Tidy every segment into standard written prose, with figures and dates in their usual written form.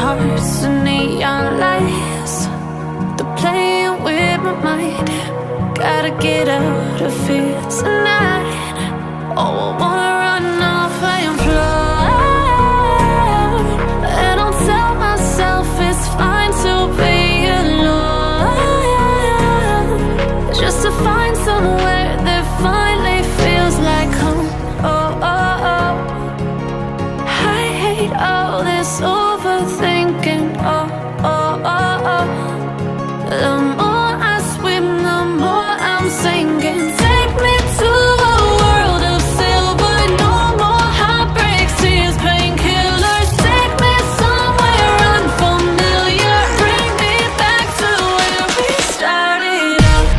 hearts and neon lights. They're playing with my mind. Gotta get out of here tonight. Oh, I wanna run off and fly. And I'll tell myself it's fine to be alone, just to find somewhere that finally feels like home. Oh, oh, oh. I hate all this overthinking. Oh, oh, oh, oh. The more I swim, the more I'm sinking. Take me to a world of silver. No more heartbreaks, tears, painkillers. Take me somewhere unfamiliar. Bring me back to where we started out.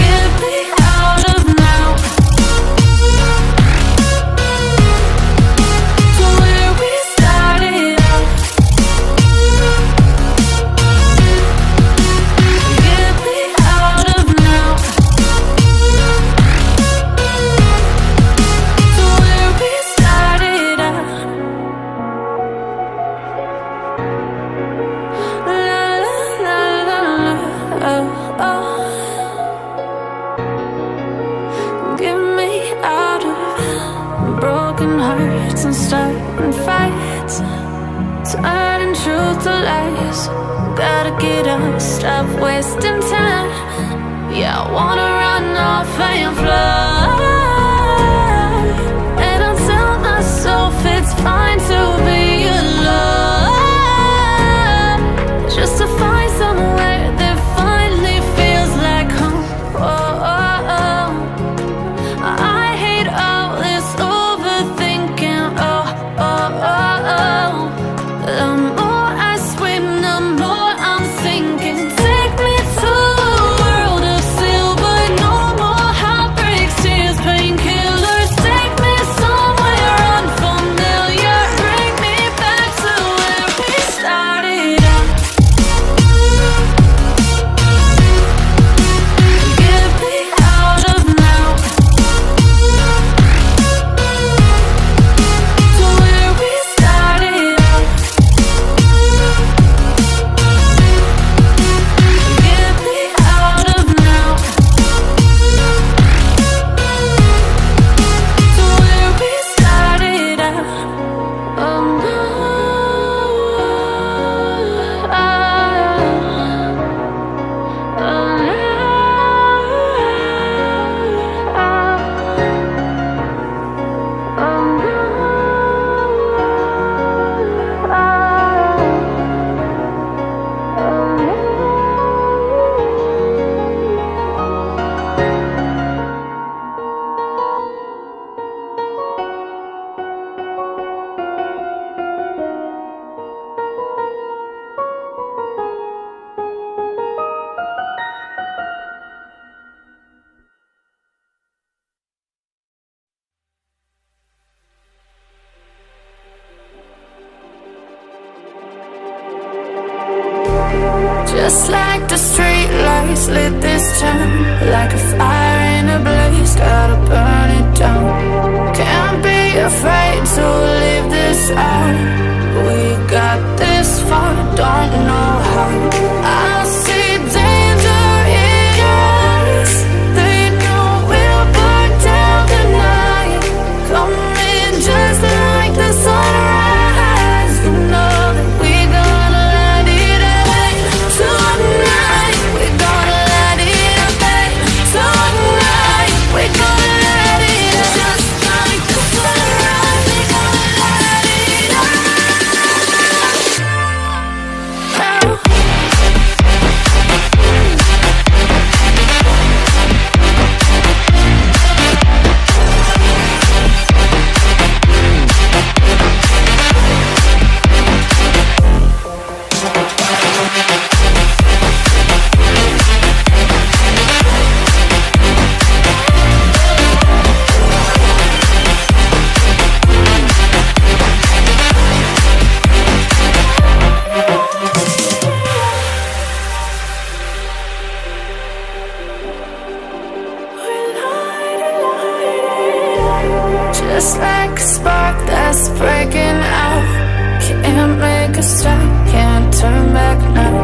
Get me out of now, to where we started out. Get me out of now, to where we started out. La la la la la, oh, oh. Get me out of broken hearts and starting fights, turning truth to lies. Gotta get up, stop wasting time. Yeah, I wanna run off and fly. And I'll tell myself it's fine to be alone, just to find somewhere that finally feels like home. Oh, oh, oh. I hate all this overthinking. Oh, oh, oh, oh. The more I swim, the more I'm sinking. Take me to a world of silver. No more heartbreaks, tears, painkillers. Take me somewhere unfamiliar. Bring me back to where we started out. Get me out of now, to where we started out. Get me out of now, to where we started out. Oh no, just like the street lights lit this town, like a fire in a blaze, gotta burn it down. Can't be afraid to leave this out. We got this far, don't know how. I see danger in your eyes. They know we'll burn down the night. Coming just like the sunrise. You know that we're gonna light it up tonight. We're gonna light it up tonight. We're gonna light it up just like the sunrise. We're gonna light it up. this time, can't turn back now.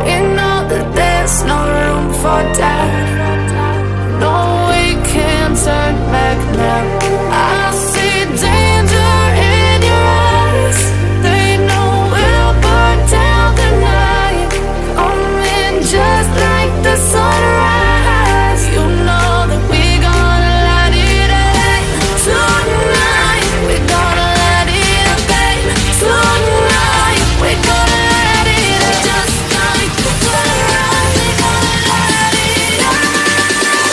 We know that there's no room for doubt. No, we can't turn back now. I see danger in your eyes. They know we'll burn down the night, coming just like the sunrise. You know that we gonna light it up tonight. We gonna light it up, babe. Tonight we gonna light it up just like the sunrise. We gonna light it up now.